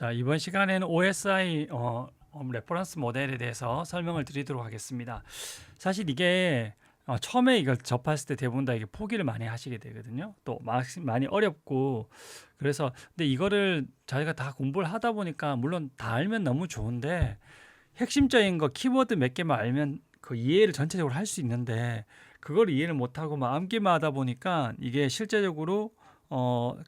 자, 이번 시간에는 OSI 레퍼런스 모델에 대해서 설명을 드리도록 하겠습니다. 사실 이게 처음에 이걸 접했을 때 대부분 다 이게 포기를 많이 하시게 되거든요. 또 많이 어렵고 그래서 근데 이거를 저희가 다 공부를 하다 보니까 물론 다 알면 너무 좋은데 핵심적인 거 키워드 몇 개만 알면 그 이해를 전체적으로 할 수 있는데 그걸 이해를 못하고 막 암기만 하다 보니까 이게 실제적으로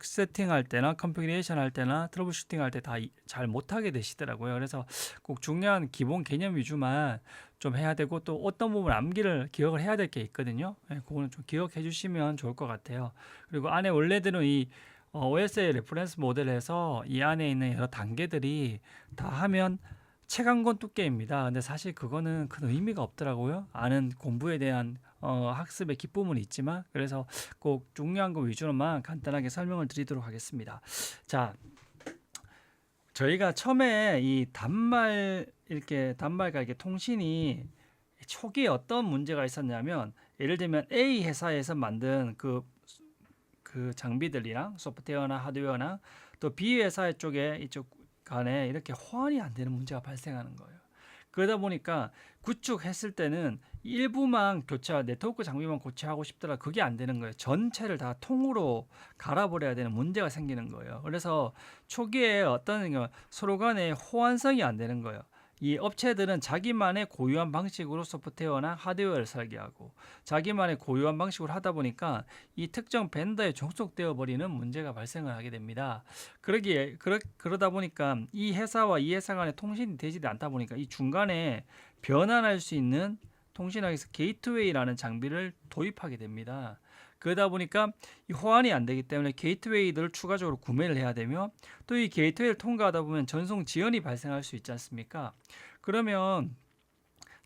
세팅할 때나 컨피그레이션 할 때나 트러블 슈팅 할 때 다 잘 못하게 되시더라고요. 그래서 꼭 중요한 기본 개념 위주만 좀 해야 되고 또 어떤 부분 암기를 기억을 해야 될 게 있거든요. 네, 그거는 좀 기억해 주시면 좋을 것 같아요. 그리고 안에 원래대로 이 OSA 레퍼런스 모델에서 이 안에 있는 여러 단계들이 다 하면 책 한 권 두께입니다. 근데 사실 그거는 큰 의미가 없더라고요. 아는 공부에 대한 학습의 기쁨은 있지만 그래서 꼭 중요한 거 위주로만 간단하게 설명을 드리도록 하겠습니다. 자, 저희가 처음에 이 단말과 이렇게 통신이 초기에 어떤 문제가 있었냐면 예를 들면 A 회사에서 만든 그 장비들이랑 소프트웨어나 하드웨어나 또 B 회사 쪽에 이쪽 간에 이렇게 호환이 안 되는 문제가 발생하는 거예요. 그러다 보니까 구축했을 때는 일부만 교체하고 네트워크 장비만 교체하고 싶더라 그게 안 되는 거예요. 전체를 다 통으로 갈아버려야 되는 문제가 생기는 거예요. 그래서 초기에 어떤 서로 간에 호환성이 안 되는 거예요. 이 업체들은 자기만의 고유한 방식으로 소프트웨어나 하드웨어를 설계하고 자기만의 고유한 방식으로 하다 보니까 이 특정 벤더에 종속되어 버리는 문제가 발생을 하게 됩니다. 그러다 보니까 이 회사와 이 회사 간의 통신이 되지 않다 보니까 이 중간에 변환할 수 있는 통신하기에서 게이트웨이라는 장비를 도입하게 됩니다. 그러다 보니까 이 호환이 안 되기 때문에 게이트웨이들을 추가적으로 구매를 해야 되며 또 이 게이트웨이를 통과하다 보면 전송 지연이 발생할 수 있지 않습니까? 그러면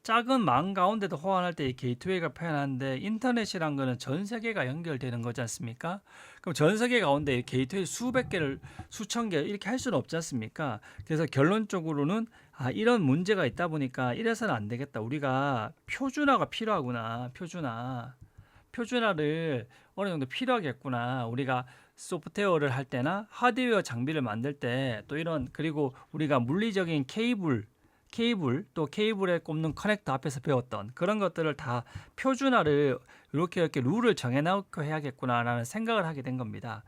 작은 망 가운데도 호환할 때 이 게이트웨이가 표현하는데 인터넷이란 거는 전 세계가 연결되는 거지 않습니까? 그럼 전 세계 가운데 게이트웨이 수백 개를 수천 개 이렇게 할 수는 없지 않습니까? 그래서 결론적으로는 이런 문제가 있다 보니까 이래서는 안 되겠다. 우리가 표준화가 필요하구나. 표준화를 어느 정도 필요하겠구나. 우리가 소프트웨어를 할 때나 하드웨어 장비를 만들 때 또 이런 그리고 우리가 물리적인 케이블 또 케이블에 꼽는 커넥터 앞에서 배웠던 그런 것들을 다 표준화를 이렇게 룰을 정해놓고 해야겠구나라는 생각을 하게 된 겁니다.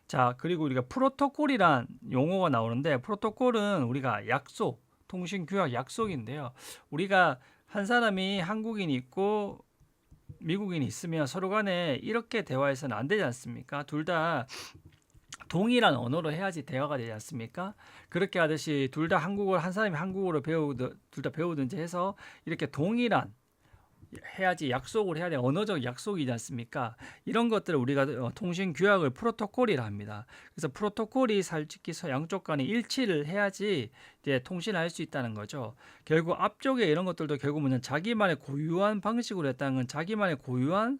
자, 그리고 우리가 프로토콜이란 용어가 나오는데 프로토콜은 우리가 약속, 통신 규약 약속인데요. 우리가 한 사람이 한국인이 있고 미국인이 있으면 서로 간에 이렇게 대화해서는 안 되지 않습니까? 둘 다 동일한 언어로 해야지 대화가 되지 않습니까? 그렇게 하듯이 둘 다 한 사람이 한국어로 둘 다 배우든지 해서 이렇게 동일한 해야지 약속을 해야 돼. 언어적 약속이지 않습니까? 이런 것들을 우리가 통신 규약을 프로토콜이라 합니다. 그래서 프로토콜이 솔직히 양쪽 간에 일치를 해야지 이제 통신을 할 수 있다는 거죠. 결국 앞쪽에 이런 것들도 결국은 자기만의 고유한 방식으로 했다는 건 자기만의 고유한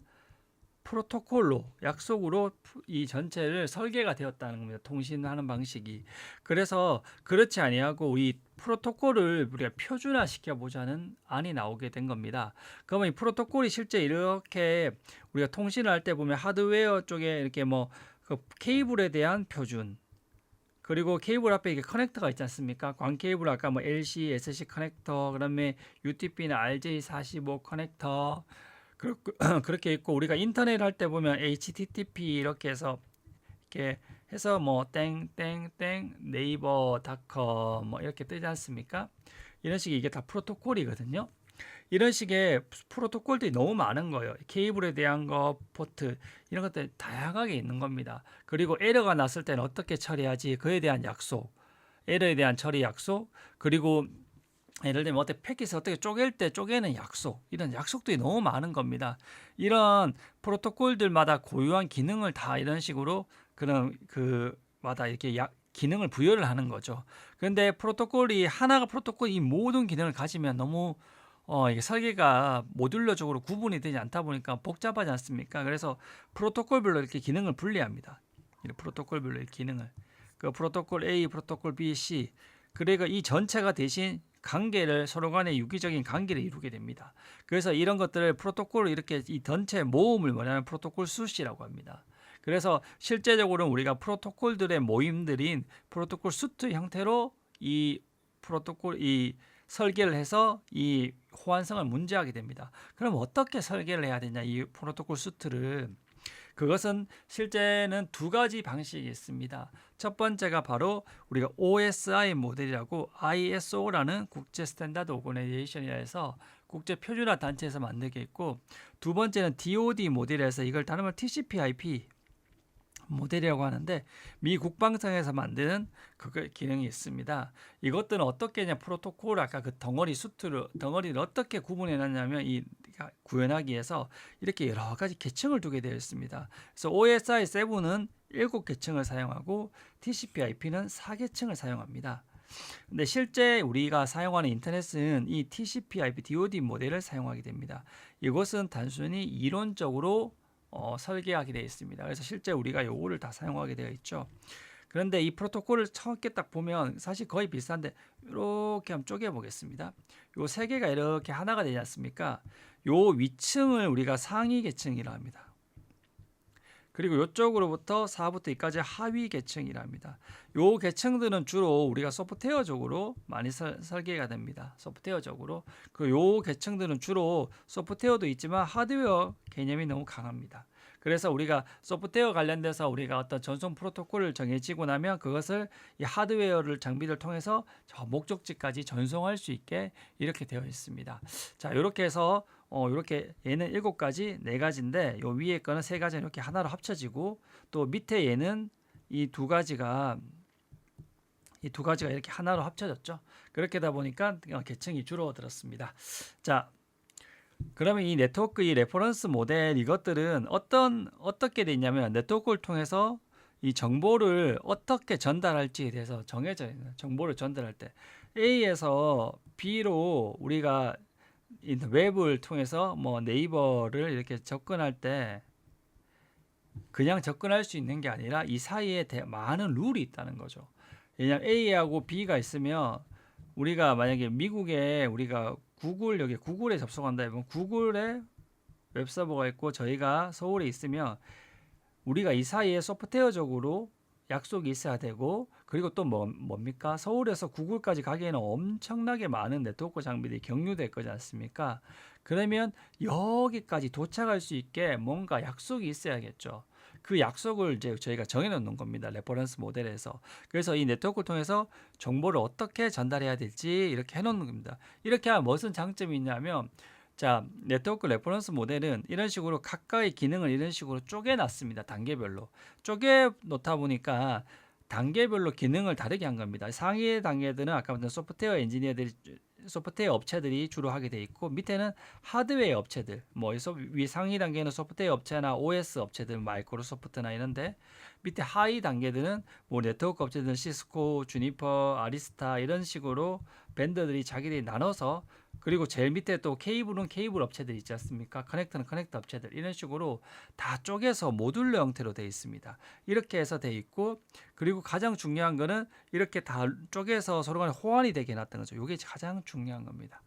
프로토콜로 약속으로 이 전체를 설계가 되었다는 겁니다. 통신하는 방식이. 그래서 그렇지 아니하고 이 프로토콜을 우리가 표준화 시켜보자는 안이 나오게 된 겁니다. 그러면 이 프로토콜이 실제 이렇게 우리가 통신을 할 때 보면 하드웨어 쪽에 이렇게 그 케이블에 대한 표준 그리고 케이블 앞에 이게 커넥터가 있지 않습니까? 광 케이블 아까 LC, SC 커넥터, 그다음에 UTP나 RJ45 커넥터 그렇게 있고 우리가 인터넷 할 때 보면 HTTP 이렇게 해서 땡땡땡 네이버닷컴 이렇게 뜨지 않습니까? 이런 식의 이게 다 프로토콜이거든요. 이런 식의 프로토콜들이 너무 많은 거예요. 케이블에 대한 거, 포트 이런 것들 다양하게 있는 겁니다. 그리고 에러가 났을 때는 어떻게 처리하지? 그에 대한 약속, 에러에 대한 처리 약속, 그리고 예를 들면 패킷을 어떻게 쪼갤 때 쪼개는 약속 이런 약속들이 너무 많은 겁니다. 이런 프로토콜들마다 고유한 기능을 다 이런 식으로 그런 그마다 이렇게 기능을 부여를 하는 거죠. 그런데 하나가 프로토콜이 이 모든 기능을 가지면 너무 이게 설계가 모듈러적으로 구분이 되지 않다 보니까 복잡하지 않습니까? 그래서 프로토콜별로 이렇게 기능을 분리합니다. 프로토콜별로 이 기능을 그 프로토콜 A, 프로토콜 B, C 그리고 이 전체가 대신 관계를 서로 간의 유기적인 관계를 이루게 됩니다. 그래서 이런 것들을 프로토콜을 이렇게 이 전체 모음을 뭐냐면 프로토콜 수시라고 합니다. 그래서 실제적으로는 우리가 프로토콜들의 모임들인 프로토콜 수트 형태로 이 프로토콜 이 설계를 해서 이 호환성을 문제하게 됩니다. 그럼 어떻게 설계를 해야 되냐? 이 프로토콜 수트를 그것은 실제는 두 가지 방식이 있습니다. 첫 번째가 바로 우리가 OSI 모델이라고 ISO라는 국제 스탠다드 오거나이제이션이라 해서 국제 표준화 단체에서 만들게 있고, 두 번째는 DoD 모델에서 이걸 다른 말 TCP/IP 모델이라고 하는데 미 국방청에서 만드는 그 기능이 있습니다. 이것들은 어떻게 하냐, 프로토콜 아까 그 덩어리를 어떻게 구분해 놨냐면 이 구현하기 위해서 이렇게 여러 가지 계층을 두게 되어 있습니다. 그래서 OSI 7은 7계층을 사용하고 TCP/IP는 4계층을 사용합니다. 근데 실제 우리가 사용하는 인터넷은 이 TCP/IP DoD 모델을 사용하게 됩니다. 이것은 단순히 이론적으로 설계하게 되어 있습니다. 그래서 실제 우리가 요거를 다 사용하게 되어 있죠. 그런데 이 프로토콜을 처음에 딱 보면 사실 거의 비슷한데 이렇게 한번 쪼개 보겠습니다. 요 세 개가 이렇게 하나가 되지 않습니까? 요 위층을 우리가 상위 계층이라 합니다. 그리고 이쪽으로부터 4부터 2까지 하위 계층이라 합니다. 요 계층들은 주로 우리가 소프트웨어적으로 많이 설계가 됩니다. 소프트웨어적으로. 요 계층들은 주로 소프트웨어도 있지만 하드웨어 개념이 너무 강합니다. 그래서 우리가 소프트웨어 관련돼서 우리가 어떤 전송 프로토콜을 정해지고 나면 그것을 이 하드웨어를 장비를 통해서 저 목적지까지 전송할 수 있게 이렇게 되어 있습니다. 자, 이렇게 해서 이렇게 얘는 7가지, 4가지인데 요 위에 거는 3가지 이렇게 하나로 합쳐지고, 또 밑에 얘는 이 두 가지가 이렇게 하나로 합쳐졌죠. 그렇게 하다 보니까 계층이 줄어들었습니다. 자, 그러면 이 네트워크 이 레퍼런스 모델 이것들은 어떻게 돼 있냐면 네트워크를 통해서 이 정보를 어떻게 전달할지에 대해서 정해져 있는, 정보를 전달할 때 A에서 B로 우리가 웹을 통해서 뭐 네이버를 이렇게 접근할 때 그냥 접근할 수 있는 게 아니라 이 사이에 많은 룰이 있다는 거죠. 왜냐하면 A하고 B가 있으면 우리가 만약에 미국에 우리가 여기 구글에 접속한다 하면 구글에 웹서버가 있고 저희가 서울에 있으면 우리가 이 사이에 소프트웨어적으로 약속이 있어야 되고, 그리고 또 뭡니까? 서울에서 구글까지 가기에는 엄청나게 많은 네트워크 장비들이 경유될 거지 않습니까? 그러면 여기까지 도착할 수 있게 뭔가 약속이 있어야겠죠. 그 약속을 이제 저희가 정해놓는 겁니다. 레퍼런스 모델에서. 그래서 이 네트워크를 통해서 정보를 어떻게 전달해야 될지 이렇게 해놓는 겁니다. 이렇게 하면 무슨 장점이 있냐면, 자, 네트워크 레퍼런스 모델은 이런 식으로 각각의 기능을 이런 식으로 쪼개놨습니다. 단계별로. 쪼개 놓다 보니까 단계별로 기능을 다르게 한 겁니다. 상위 단계들은 아까 말한 소프트웨어 업체들이 주로 하게 돼 있고, 밑에는 하드웨어 업체들, 뭐 위 상위 단계는 소프트웨어 업체나 OS 업체들, 마이크로소프트나 이런데, 밑에 하위 단계들은 뭐 네트워크 업체들은 시스코, 주니퍼, 아리스타 이런 식으로 벤더들이 자기들이 나눠서, 그리고 제일 밑에 또 케이블은 케이블 업체들 있지 않습니까? 커넥터는 커넥터 업체들, 이런 식으로 다 쪼개서 모듈러 형태로 되어 있습니다. 이렇게 해서 되어 있고, 그리고 가장 중요한 거는 이렇게 다 쪼개서 서로 간에 호환이 되게 해놨던 거죠. 이게 가장 중요한 겁니다.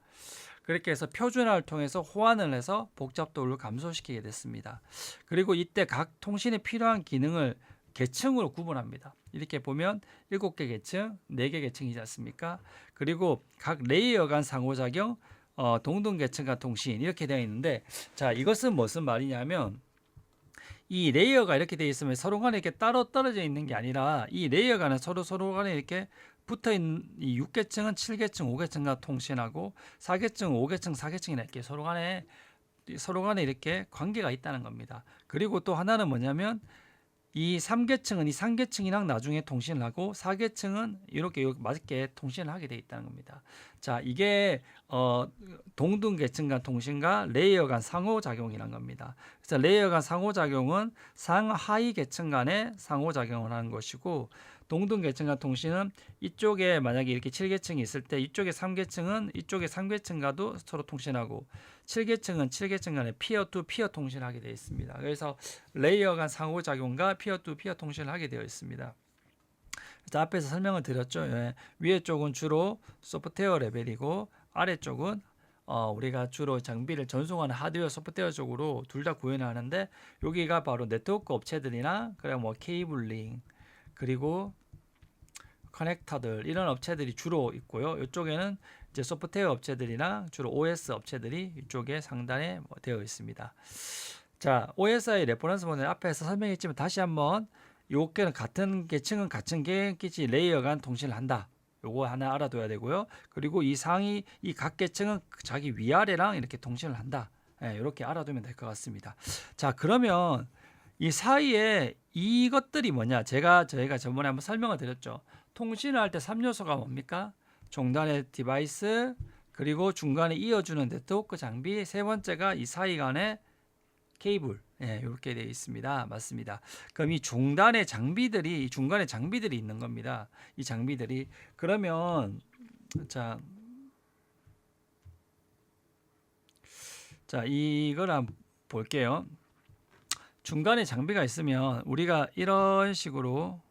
그렇게 해서 표준화를 통해서 호환을 해서 복잡도를 감소시키게 됐습니다. 그리고 이때 각 통신에 필요한 기능을 계층으로 구분합니다. 이렇게 보면 7개 계층, 4개 계층이지 않습니까? 그리고 각 레이어 간 상호작용, 동등 계층 간 통신 이렇게 되어 있는데, 자, 이것은 무슨 말이냐면 이 레이어가 이렇게 되어 있으면 서로 간에 이렇게 따로 떨어져 있는 게 아니라 이 레이어 간에 서로 간에 이렇게 붙어 있는 이 6계층은 7계층, 5계층과 통신하고 4계층, 5계층, 4계층이나 이렇게 서로 간에 이렇게 관계가 있다는 겁니다. 그리고 또 하나는 뭐냐면 이 3계층은 이 3계층이랑 나중에 통신을 하고 4계층은 이렇게 맞게 통신을 하게 돼 있다는 겁니다. 자, 이게 동등 계층 간 통신과 레이어 간 상호작용이란 겁니다. 그래서 레이어 간 상호작용은 상하위 계층 간의 상호작용을 하는 것이고, 동등 계층 간 통신은 이쪽에 만약에 이렇게 7계층이 있을 때 이쪽에 3계층은 이쪽에 3계층과도 서로 통신하고, 7계층은 7계층 간에 피어 투 피어 통신을 하게 되어 있습니다. 그래서 레이어 간 상호작용과 피어 투 피어 통신을 하게 되어 있습니다. 그래서 앞에서 설명을 드렸죠. 예. 위에 쪽은 주로 소프트웨어 레벨이고 아래쪽은 우리가 주로 장비를 전송하는 하드웨어, 소프트웨어 쪽으로 둘 다 구현을 하는데 여기가 바로 네트워크 업체들이나 그래 뭐 케이블링 그리고 커넥터들 이런 업체들이 주로 있고요. 이쪽에는 이제 소프트웨어 업체들이나 주로 OS 업체들이 이쪽에 상단에 되어 있습니다. 자, OSI 레퍼런스 모델 앞에서 설명했지만 다시 한번 요게는 같은 계층은 같은 계층끼리 레이어 간 통신을 한다. 요거 하나 알아둬야 되고요. 그리고 이 상위 이 각 계층은 자기 위아래랑 이렇게 통신을 한다. 이렇게 알아두면 될 것 같습니다. 자, 그러면 이 사이에 이것들이 뭐냐? 저희가 저번에 한번 설명을 드렸죠. 통신을 할 때 3요소가 뭡니까? 종단의 디바이스, 그리고 중간에 이어주는 네트워크 장비, 세 번째가 이 사이 간의 케이블. 이렇게 되어 있습니다. 맞습니다. 그럼 이 중간에 장비들이 있는 겁니다. 이 장비들이 그러면 자 이걸 한번 볼게요. 중간에 장비가 있으면 우리가 이런 식으로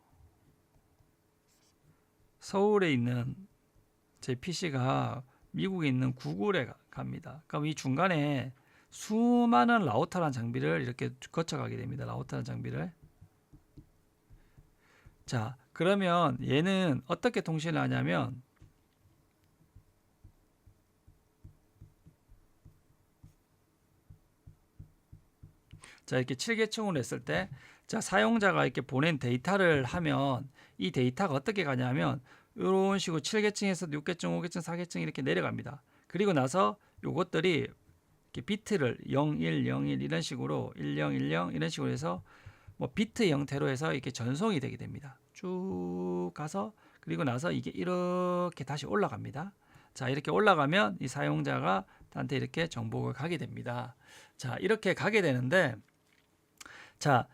서울에 있는 제 PC가 미국에 있는 구글에 갑니다. 그럼 이 중간에 수많은 라우터라는 장비를 이렇게 거쳐가게 됩니다. 라우터라는 장비를. 자, 그러면 얘는 어떻게 통신을 하냐면 자, 이렇게 7계층으로 했을 때 자, 사용자가 이렇게 보낸 데이터를 하면 이 데이터가 어떻게 가냐면 이런 식으로 7계층에서 6계층, 5계층, 4계층 이렇게 내려갑니다. 그리고 나서 요것들이 이렇게 비트를 01, 01 이런 식으로 10, 10 이런 식으로 해서 뭐 비트 형태로 해서 이렇게 전송이 되게 됩니다. 쭉 가서 그리고 나서 이게 이렇게 다시 올라갑니다. 자, 이렇게 올라가면 이 사용자가 한테 이렇게 정보가 가게 됩니다. 자, 이렇게 가게 되는데 자,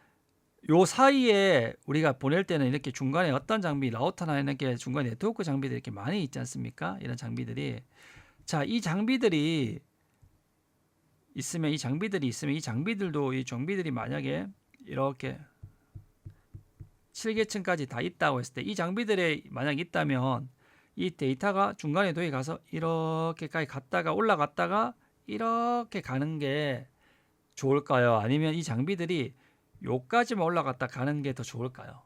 요 사이에 우리가 보낼 때는 이렇게 중간에 어떤 장비, 라우터나 이렇게 중간에 네트워크 장비들이 이렇게 많이 있지 않습니까? 이런 장비들이. 자, 이 장비들이 있으면 이 장비들도 이 장비들이 만약에 이렇게 7계층까지 다 있다고 했을 때 이 장비들에 만약 있다면 이 데이터가 중간에 도에 가서 이렇게까지 갔다가 올라갔다가 이렇게 가는 게 좋을까요? 아니면 이 장비들이 요까지만 올라갔다 가는 게 더 좋을까요?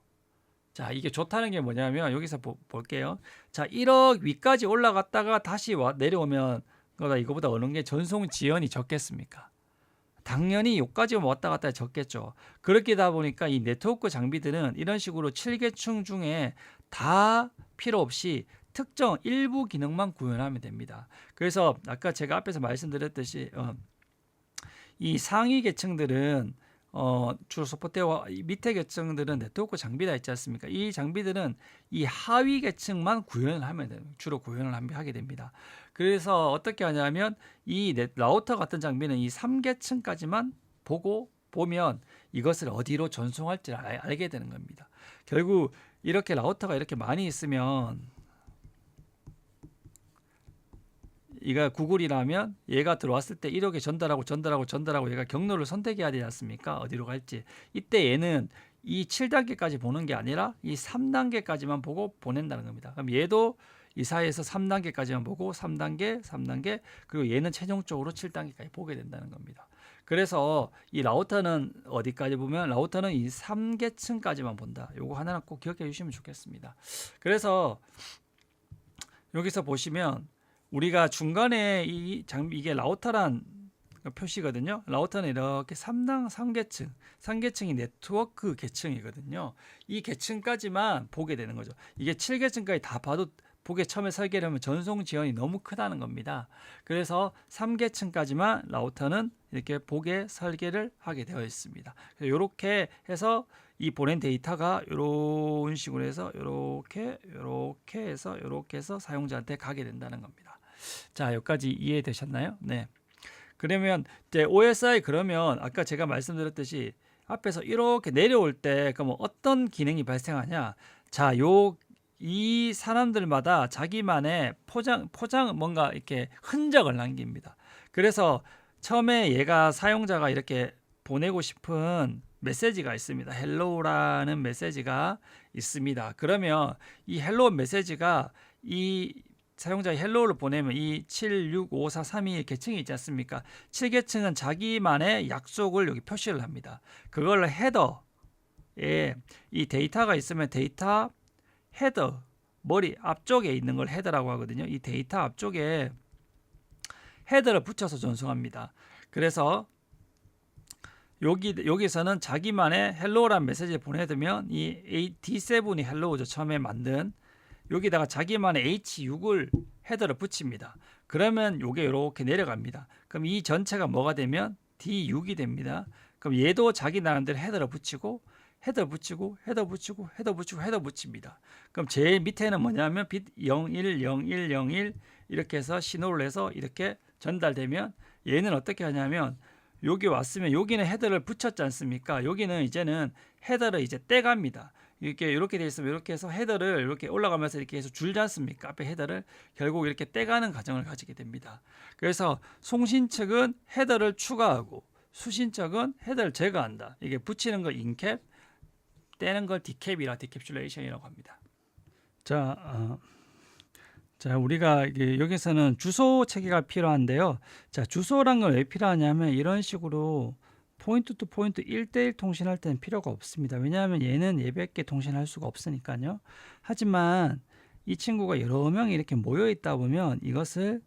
자, 이게 좋다는 게 뭐냐면 여기서 볼게요. 자, 1억 위까지 올라갔다가 다시 내려오면 이거보다 어느 게 전송 지연이 적겠습니까? 당연히 요까지 왔다 갔다 적겠죠. 그렇게다 보니까 이 네트워크 장비들은 이런 식으로 7계층 중에 다 필요 없이 특정 일부 기능만 구현하면 됩니다. 그래서 아까 제가 앞에서 말씀드렸듯이 이 상위 계층들은 주로 소프트웨어 밑에 계층들은 네트워크 장비가 있지 않습니까? 이 장비들은 이 하위 계층만 구현을 하면 돼요. 주로 구현을 하게 됩니다. 그래서 어떻게 하냐면 이 라우터 같은 장비는 이 3계층까지만 보면 이것을 어디로 전송할지 알게 되는 겁니다. 결국 이렇게 라우터가 이렇게 많이 있으면 이가 구글이라면 얘가 들어왔을 때 1억에 전달하고 얘가 경로를 선택해야 되지 않습니까? 어디로 갈지. 이때 얘는 이 7단계까지 보는 게 아니라 이 3단계까지만 보고 보낸다는 겁니다. 그럼 얘도 이 사이에서 3단계까지만 보고 3단계 그리고 얘는 최종적으로 7단계까지 보게 된다는 겁니다. 그래서 이 라우터는 어디까지 보면 라우터는 이 3계층까지만 본다. 요거 하나는 꼭 기억해 주시면 좋겠습니다. 그래서 여기서 보시면 우리가 중간에 이게 라우터란 표시거든요. 라우터는 이렇게 3계층이 네트워크 계층이거든요. 이 계층까지만 보게 되는 거죠. 이게 7계층까지 다 봐도 보게 처음에 설계하려면 전송 지연이 너무 크다는 겁니다. 그래서 3계층까지만 라우터는 이렇게 보게 설계를 하게 되어 있습니다. 이렇게 해서 이 보낸 데이터가 이런 식으로 해서 이렇게 해서 사용자한테 가게 된다는 겁니다. 자, 여기까지 이해되셨나요? 네. 그러면 이제 OSI 그러면 아까 제가 말씀드렸듯이 앞에서 이렇게 내려올 때 그럼 어떤 기능이 발생하냐? 자, 이 사람들마다 자기만의 포장 뭔가 이렇게 흔적을 남깁니다. 그래서 처음에 얘가 사용자가 이렇게 보내고 싶은 메시지가 있습니다. 헬로우라는 메시지가 있습니다. 그러면 이 헬로우 메시지가 이 사용자의 헬로우를 보내면 이 76543이 계층이 있지 않습니까? 7계층은 자기만의 약속을 여기 표시를 합니다. 그걸 헤더에 이 데이터가 있으면 데이터 헤더 머리 앞쪽에 있는 걸 헤더라고 하거든요. 이 데이터 앞쪽에 헤더를 붙여서 전송합니다. 그래서 여기서는 자기만의 헬로우라는 메시지를 보내두면 이 D7이 헬로우죠. 처음에 만든 여기다가 자기만의 H6을 헤더를 붙입니다. 그러면 이게 이렇게 내려갑니다. 그럼 이 전체가 뭐가 되면 D6이 됩니다. 그럼 얘도 자기 나름대로 헤더를 붙이고 헤더 붙이고 헤더 붙이고 헤더 붙이고 헤더 붙입니다. 그럼 제일 밑에는 뭐냐면 빗 01, 01, 01 이렇게 해서 신호를 해서 이렇게 전달되면 얘는 어떻게 하냐면 여기 왔으면 여기는 헤더를 붙였지 않습니까? 여기는 이제는 헤더를 이제 떼갑니다. 이렇게 돼 있으면 이렇게 해서 헤더를 이렇게 올라가면서 이렇게 해서 줄지 않습니까? 앞에 헤더를 결국 이렇게 떼가는 과정을 가지게 됩니다. 그래서 송신 측은 헤더를 추가하고 수신 측은 헤더를 제거한다. 이게 붙이는 걸 인캡, 떼는 걸 디캡이라 디캡슐레이션이라고 합니다. 자, 우리가 여기서는 주소 체계가 필요한데요. 자, 주소란 건 왜 필요하냐면 이런 식으로 포인트 투 포인트 1대1 통신할 때는 필요가 없습니다. 왜냐하면 얘는 예배께 통신할 수가 없으니까요. 하지만 이 친구가 여러 명이 이렇게 모여 있다 보면 이것을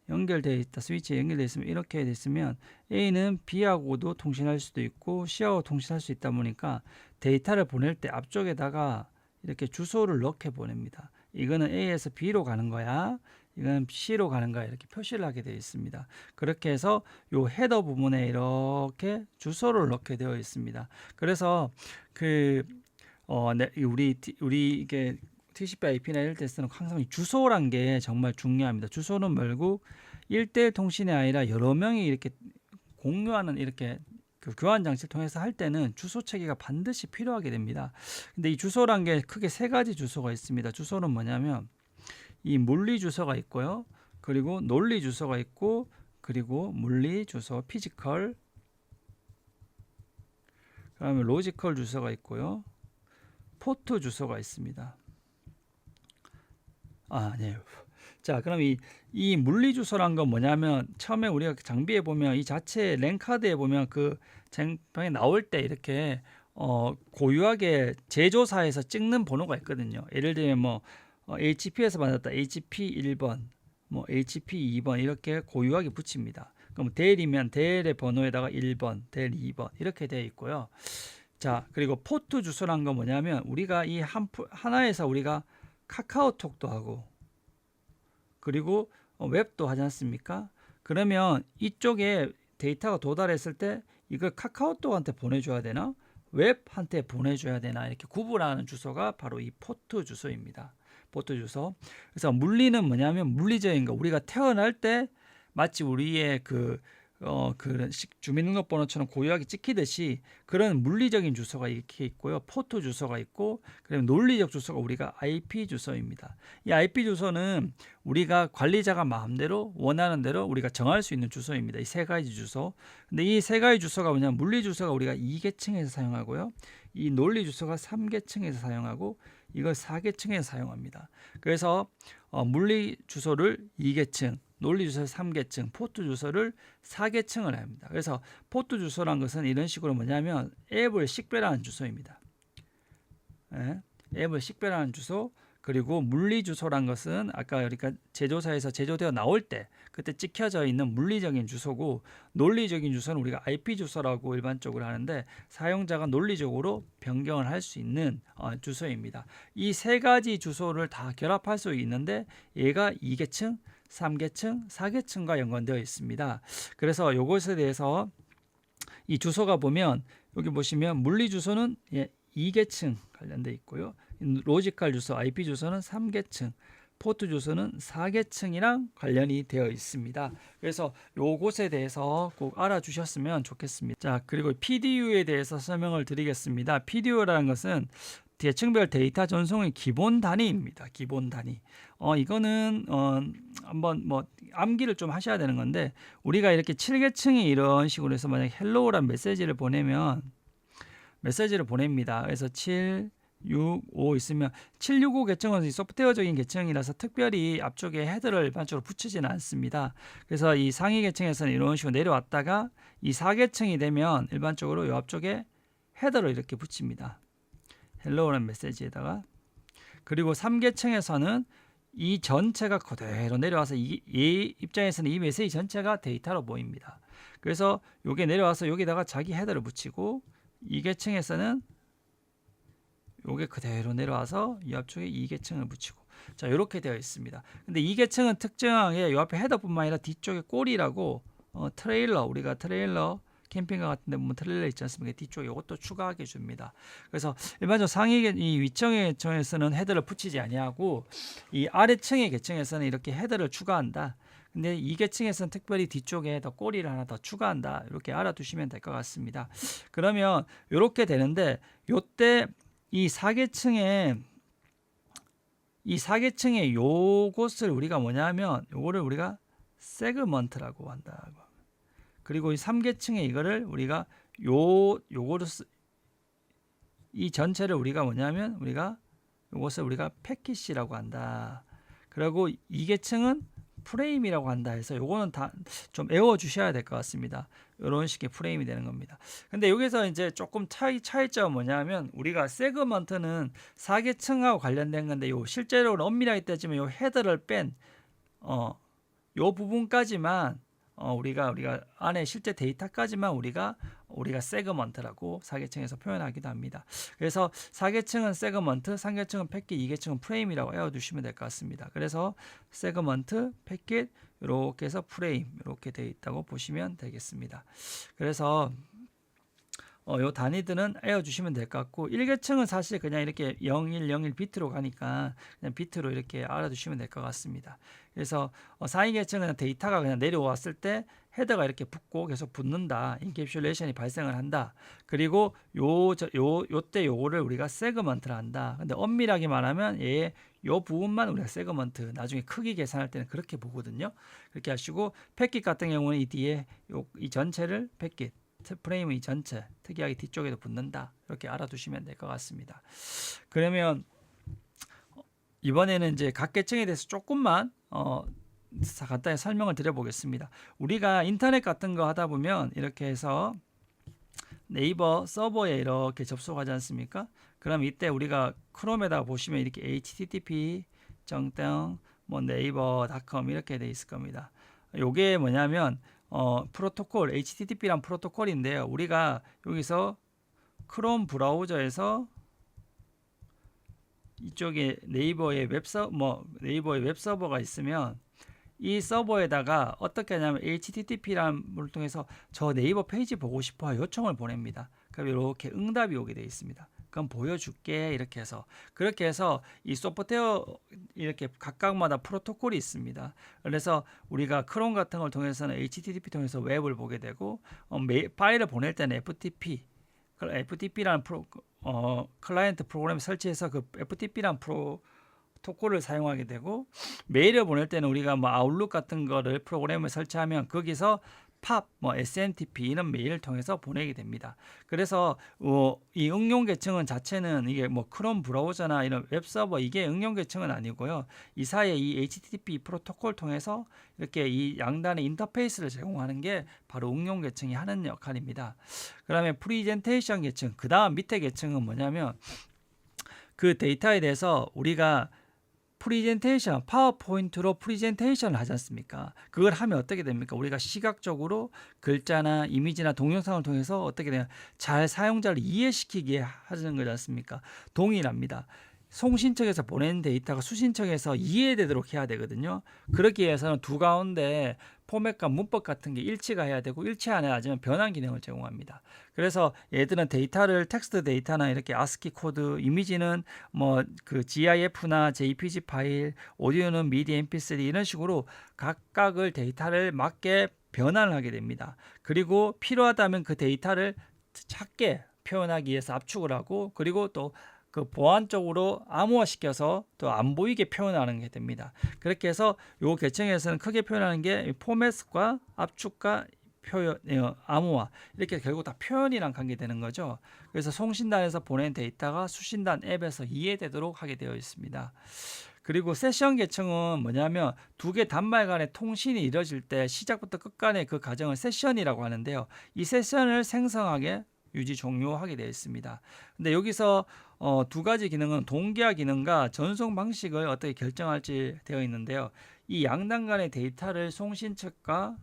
연결되어 있다. 스위치에 연결되어 있으면 이렇게 되어 있으면 A는 B하고도 통신할 수도 있고 C하고 통신할 수 있다 보니까 데이터를 보낼 때 앞쪽에다가 이렇게 주소를 넣게 보냅니다. 이거는 A에서 B로 가는 거야. 이건 C로 가는 거야. 이렇게 표시를 하게 되어 있습니다. 그렇게 해서 요 헤더 부분에 이렇게 주소를 넣게 되어 있습니다. 그래서 우리 이게 TCP/IP나 이럴 때 쓰는 항상 주소란 게 정말 중요합니다. 주소는 결국 1대1 통신이 아니라 여러 명이 이렇게 공유하는 이렇게 교환 장치를 통해서 할 때는 주소 체계가 반드시 필요하게 됩니다. 근데 이 주소란 게 크게 세 가지 주소가 있습니다. 주소는 뭐냐면 이 물리 주소가 있고요. 그리고 논리 주소가 있고 그리고 물리 주소 피지컬 그다음에 로지컬 주소가 있고요. 포트 주소가 있습니다. 네. 자, 그럼 이 물리 주소란 건 뭐냐면 처음에 우리가 장비에 보면 이 자체 랜카드에 보면 그 장비에 나올 때 이렇게 고유하게 제조사에서 찍는 번호가 있거든요. 예를 들면 뭐 HP에서 받았다 HP 1번, 뭐 HP 2번 이렇게 고유하게 붙입니다. 그럼 델이면 델의 번호에다가 1번, 델 2번 이렇게 되어 있고요. 자, 그리고 포트 주소란 건 뭐냐면 우리가 이 하나에서 우리가 카카오톡도 하고 그리고 웹도 하지 않습니까? 그러면 이쪽에 데이터가 도달했을 때 이걸 카카오톡한테 보내줘야 되나? 웹한테 보내줘야 되나? 이렇게 구분하는 주소가 바로 이 포트 주소입니다. 포트 주소. 그래서 물리는 뭐냐면 물리적인 거. 우리가 태어날 때 마치 우리의 그런 주민등록번호처럼 고유하게 찍히듯이 그런 물리적인 주소가 이렇게 있고요. 포트 주소가 있고 그리고 논리적 주소가 우리가 IP 주소입니다. 이 IP 주소는 우리가 관리자가 마음대로 원하는 대로 우리가 정할 수 있는 주소입니다. 이 세 가지 주소. 근데 이 세 가지 주소가 뭐냐면 물리 주소가 우리가 2계층에서 사용하고요. 이 논리 주소가 3계층에서 사용하고 이걸 4계층에서 사용합니다. 그래서 물리 주소를 2계층 논리 주소를 3계층, 포트 주소를 4계층을 합니다. 그래서 포트 주소란 것은 이런 식으로 뭐냐면 앱을 식별하는 주소입니다. 앱을 식별하는 주소. 그리고 물리 주소란 것은 아까 우리가 제조사에서 제조되어 나올 때 그때 찍혀져 있는 물리적인 주소고 논리적인 주소는 우리가 IP 주소라고 일반적으로 하는데 사용자가 논리적으로 변경을 할 수 있는 주소입니다. 이 세 가지 주소를 다 결합할 수 있는데 얘가 2계층 3계층, 4계층과 연관되어 있습니다. 그래서 이것에 대해서 이 주소가 보면 여기 보시면 물리 주소는 2계층 관련되어 있고요. 로지컬 주소, IP 주소는 3계층, 포트 주소는 4계층이랑 관련이 되어 있습니다. 그래서 요것에 대해서 꼭 알아주셨으면 좋겠습니다. 자, 그리고 PDU에 대해서 설명을 드리겠습니다. PDU라는 것은 계층별 데이터 전송의 기본 단위입니다. 기본 단위. 이거는 한번 뭐 암기를 좀 하셔야 되는 건데 우리가 이렇게 7계층이 이런 식으로 해서 만약 헬로우란 메시지를 보냅니다. 그래서 7 65 있으면 765 계층은 소프트웨어적인 계층이라서 특별히 앞쪽에 헤더를 일반적으로 붙이지는 않습니다. 그래서 이 상위 계층에서는 이런 식으로 내려왔다가 이 4계층이 되면 일반적으로 이 앞쪽에 헤더를 이렇게 붙입니다. 헬로우라는 메시지에다가. 그리고 3계층에서는 이 전체가 그대로 내려와서 이 입장에서는 이 메시지 전체가 데이터로 보입니다. 그래서 요게 내려와서 여기다가 자기 헤더를 붙이고 2계층에서는 요게 그대로 내려와서 이 앞쪽에 2계층을 붙이고 자 이렇게 되어 있습니다. 근데 2계층은 특징하게 요 앞에 헤더뿐만 아니라 뒤쪽에 꼬리라고 트레일러 우리가 트레일러 캠핑카 같은 데 보면 트레일러 있지 않습니까? 뒤쪽에 이것도 추가하게 줍니다. 그래서 일반적으로 상위 이 위층의 계층에서는 헤더를 붙이지 아니하고 이 아래층의 계층에서는 이렇게 헤더를 추가한다. 근데 이 계층에서는 특별히 뒤쪽에 더 꼬리를 하나 더 추가한다. 이렇게 알아두시면 될 것 같습니다. 그러면 이렇게 되는데 요때 이 4계층의 요것을 우리가 뭐냐면 요거를 우리가 세그먼트라고 한다. 그리고 이 3계층의 이거를 우리가 요거를 이 전체를 우리가 뭐냐면 우리가 요것을 우리가 패킷이라고 한다. 그리고 2계층은 프레임이라고 한다 해서 요거는 다 좀 외워 주셔야 될 것 같습니다. 이런 식의 프레임이 되는 겁니다. 근데 여기서 이제 조금 차이점은 뭐냐면 우리가 세그먼트는 4계층하고 관련된 건데 요 실제로 엄밀하게 따지면 요 헤더를 뺀 요 부분까지만 우리가 안에 실제 데이터까지만 우리가 세그먼트라고 4계층에서 표현하기도 합니다. 그래서 4계층은 세그먼트, 3계층은 패킷, 2계층은 프레임이라고 외워두시면 될 것 같습니다. 그래서 세그먼트, 패킷 이렇게 해서 프레임 이렇게 되어 있다고 보시면 되겠습니다. 그래서 요 단위들은 외워주시면 될 것 같고 1계층은 사실 그냥 이렇게 0101 비트로 가니까 그냥 비트로 이렇게 알아두시면 될 것 같습니다. 그래서 상위 계층은 데이터가 그냥 내려왔을 때 헤더가 이렇게 붙고 계속 붙는다. 인캡슐레이션이 발생을 한다. 그리고 요때 요거를 우리가 세그먼트를 한다. 근데 엄밀하게 말하면 요 부분만 우리가 세그먼트 나중에 크기 계산할 때는 그렇게 보거든요. 그렇게 하시고 패킷 같은 경우는 이 뒤에 이 전체를 패킷 프레임은 이 전체 특이하게 뒤쪽에도 붙는다. 이렇게 알아두시면 될 것 같습니다. 그러면 이번에는 이제 각 계층에 대해서 조금만 간단히 설명을 드려보겠습니다. 우리가 인터넷 같은 거 하다 보면 이렇게 해서 네이버 서버에 이렇게 접속하지 않습니까? 그럼 이때 우리가 크롬에다가 보시면 이렇게 http 뭐 네이버.com 이렇게 돼 있을 겁니다. 요게 뭐냐면 프로토콜 HTTP란 프로토콜인데요. 우리가 여기서 크롬 브라우저에서 이쪽에 네이버의 웹서버가 있으면 이 서버에다가 어떻게 하냐면 HTTP라는 걸 통해서 저 네이버 페이지 보고 싶어 요청을 보냅니다. 그럼 이렇게 응답이 오게 되어 있습니다. 그럼 보여줄게 이렇게 해서 그렇게 해서 이 소프트웨어 이렇게 각각마다 프로토콜이 있습니다. 그래서 우리가 크롬 같은 걸 통해서는 HTTP 통해서 웹을 보게 되고 파일을 보낼 때는 FTP라는 클라이언트 프로그램을 설치해서 그 FTP라는 프로토콜을 사용하게 되고 메일을 보낼 때는 우리가 아웃룩 같은 거를 프로그램을 설치하면 거기서 팝, SMTP 이런 메일을 통해서 보내게 됩니다. 그래서 이 응용 계층은 자체는 이게 크롬 브라우저나 이런 웹서버 이게 응용 계층은 아니고요. 이 사이에 이 HTTP 프로토콜 통해서 이렇게 이 양단의 인터페이스를 제공하는 게 바로 응용 계층이 하는 역할입니다. 그다음에 프리젠테이션 계층, 그 다음 밑에 계층은 뭐냐면 그 데이터에 대해서 우리가 프리젠테이션, 파워포인트로 프리젠테이션을 하지 않습니까? 그걸 하면 어떻게 됩니까? 우리가 시각적으로 글자나 이미지나 동영상을 통해서 어떻게 되냐 잘 사용자를 이해시키게 하는 거지 않습니까? 동일합니다. 송신청에서 보낸 데이터가 수신청에서 이해되도록 해야 되거든요. 그렇기 위해서는 두 가운데 포맷과 문법 같은 게 일치가 해야 되고 일치 안 해야지만 변환 기능을 제공합니다. 그래서 얘들은 데이터를 텍스트 데이터나 이렇게 ASCII 코드, 이미지는 그 GIF나 JPG 파일, 오디오는 미디 MP3 이런 식으로 각각을 데이터를 맞게 변환을 하게 됩니다. 그리고 필요하다면 그 데이터를 작게 표현하기 위해서 압축을 하고 그리고 또 그 보안적으로 암호화시켜서 또 안 보이게 표현하는 게 됩니다. 그렇게 해서 요 계층에서는 크게 표현하는 게 포맷과 압축과 표현, 암호화 이렇게 결국 다 표현이랑 관계되는 거죠. 그래서 송신단에서 보낸 데이터가 수신단 앱에서 이해되도록 하게 되어 있습니다. 그리고 세션 계층은 뭐냐면 두 개 단말 간의 통신이 이루어질 때 시작부터 끝간의 그 과정을 세션이라고 하는데요. 이 세션을 생성하게 유지 종료하게 되어 있습니다. 근데 여기서 두 가지 기능은 동기화 기능과 전송 방식을 어떻게 결정할지 되어 있는데요. 이 양단 간의 데이터를 송신 측과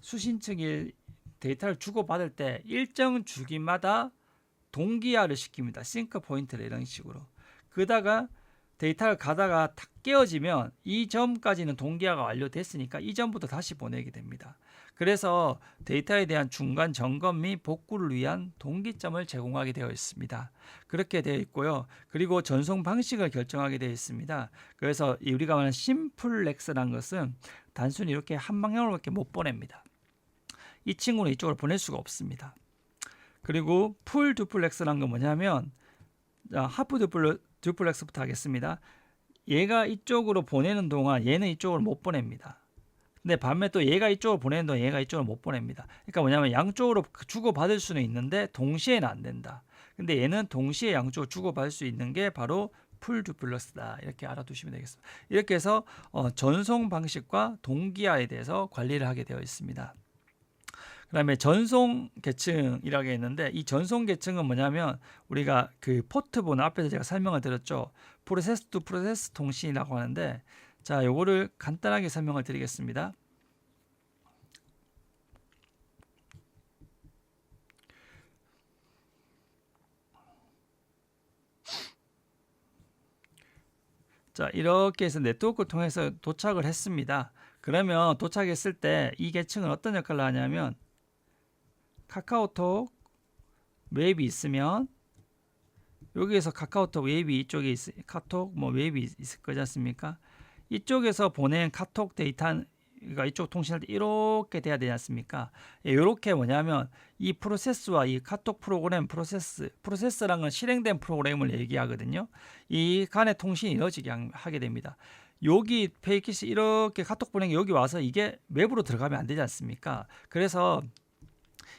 수신 측이 데이터를 주고받을 때 일정 주기마다 동기화를 시킵니다. 싱크 포인트를 이런 식으로. 그러다가 데이터를 가다가 탁 깨어지면 이 점까지는 동기화가 완료됐으니까 이 점부터 다시 보내게 됩니다. 그래서 데이터에 대한 중간 점검 및 복구를 위한 동기점을 제공하게 되어 있습니다. 그렇게 되어 있고요. 그리고 전송 방식을 결정하게 되어 있습니다. 그래서 우리가 말하는 심플렉스라는 것은 단순히 이렇게 한 방향으로밖에 못 보냅니다. 이 친구는 이쪽으로 보낼 수가 없습니다. 그리고 풀 듀플렉스라는 건 뭐냐면 하프 듀플렉스부터 하겠습니다. 얘가 이쪽으로 보내는 동안 얘는 이쪽으로 못 보냅니다. 근데 반면 또 얘가 이쪽으로 보내는 동안 얘가 이쪽으로 못 보냅니다. 그러니까 뭐냐면 양쪽으로 주고받을 수는 있는데 동시에는 안 된다. 근데 얘는 동시에 양쪽으로 주고받을 수 있는 게 바로 풀 듀플렉스다. 이렇게 알아두시면 되겠습니다. 이렇게 해서 전송 방식과 동기화에 대해서 관리를 하게 되어 있습니다. 그 다음에 전송 계층이라고 했는데 이 전송 계층은 뭐냐면 우리가 그 포트 번호 앞에서 제가 설명을 드렸죠. 프로세스 투 프로세스 통신이라고 하는데 자, 요거를 간단하게 설명을 드리겠습니다. 자, 이렇게 해서 네트워크를 통해서 도착을 했습니다. 그러면 도착했을 때 이 계층은 어떤 역할을 하냐면 카카오톡 웹이 있으면 여기에서 카카오톡 웹이 이쪽에 카톡 웹이 있을 거지 않습니까? 이쪽에서 보낸 카톡 데이터가 이쪽 통신할 때 이렇게 돼야 되지 않습니까? 이렇게 뭐냐면 이 프로세스와 이 카톡 프로그램 프로세스라는 건 실행된 프로그램을 얘기하거든요. 이 간의 통신이 이루어지게 하게 됩니다. 여기 페이킷이 이렇게 카톡 보낸 게 여기 와서 이게 웹으로 들어가면 안 되지 않습니까? 그래서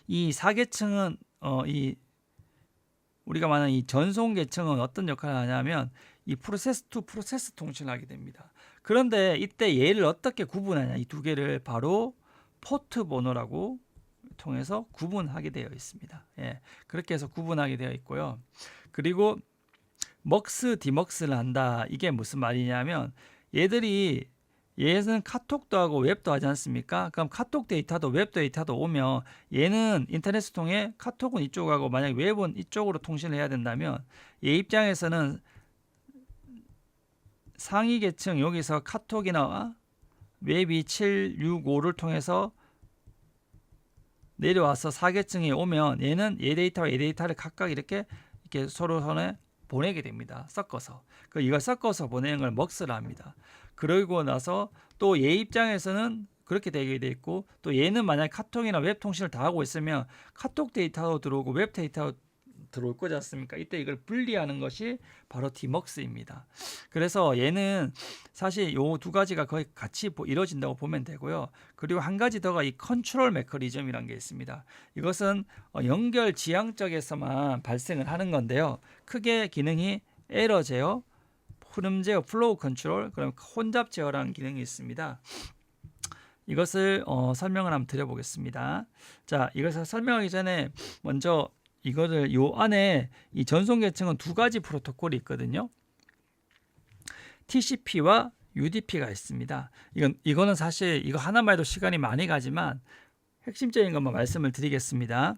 이 4계층은 우리가 말하는 이 전송 계층은 어떤 역할을 하냐면 이 프로세스 투 프로세스 통신을 하게 됩니다. 그런데 이때 얘를 어떻게 구분하냐, 이 두 개를 바로 포트 번호라고 통해서 구분하게 되어 있습니다. 예, 그렇게 해서 구분하게 되어 있고요. 그리고 먹스 디먹스를 한다. 이게 무슨 말이냐면 얘는 카톡도 하고 웹도 하지 않습니까? 그럼 카톡 데이터도 웹 데이터도 오면 얘는 인터넷을 통해 카톡은 이쪽으로 가고 만약에 웹은 이쪽으로 통신을 해야 된다면 얘 입장에서는 상위 계층 여기서 카톡이나 웹이 765를 통해서 내려와서 4계층에 오면 얘는 얘 데이터와 얘 데이터를 각각 이렇게 서로 손에 보내게 됩니다. 섞어서. 이걸 섞어서 보내는 걸 먹스라 합니다. 그러고 나서 또 얘 입장에서는 그렇게 되게 돼 있고 또 얘는 만약에 카톡이나 웹 통신을 다 하고 있으면 카톡 데이터도 들어오고 웹 데이터 들어올 거지 않습니까? 이때 이걸 분리하는 것이 바로 디먹스입니다. 그래서 얘는 사실 요 두 가지가 거의 같이 이루어진다고 보면 되고요. 그리고 한 가지 더가 이 컨트롤 메커니즘이라는 게 있습니다. 이것은 연결 지향 쪽에서만 발생을 하는 건데요. 크게 기능이 에러 제어, 흐름 제어, 플로우 컨트롤, 그럼 혼잡 제어라는 기능이 있습니다. 이것을 설명을 한번 드려보겠습니다. 자, 이것을 설명하기 전에 먼저 이거를 요 안에 이 전송 계층은 두 가지 프로토콜이 있거든요. TCP와 UDP가 있습니다. 이거는 사실 이거 하나만 해도 시간이 많이 가지만 핵심적인 것만 말씀을 드리겠습니다.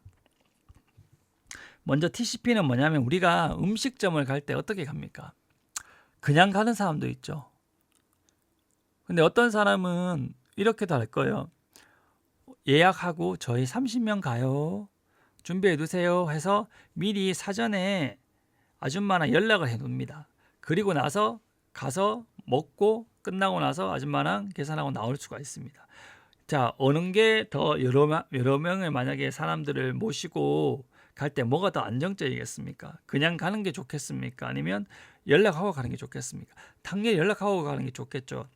먼저 TCP는 뭐냐면 우리가 음식점을 갈 때 어떻게 갑니까? 그냥 가는 사람도 있죠. 근데 어떤 사람은 이렇게도 할 거예요. 예약하고 저희 30명 가요. 준비해 두세요 해서 미리 사전에 아줌마랑 연락을 해 둡니다. 그리고 나서 가서 먹고 끝나고 나서 아줌마랑 계산하고 나올 수가 있습니다. 자, 어느 게 더 여러 명의 만약에 사람들을 모시고 갈 때 뭐가 더 안정적이겠습니까? 그냥 가는 게 좋겠습니까? 아니면 연락하고 가는 게 좋겠습니까? 당연히 연락하고 가는 게 좋겠죠.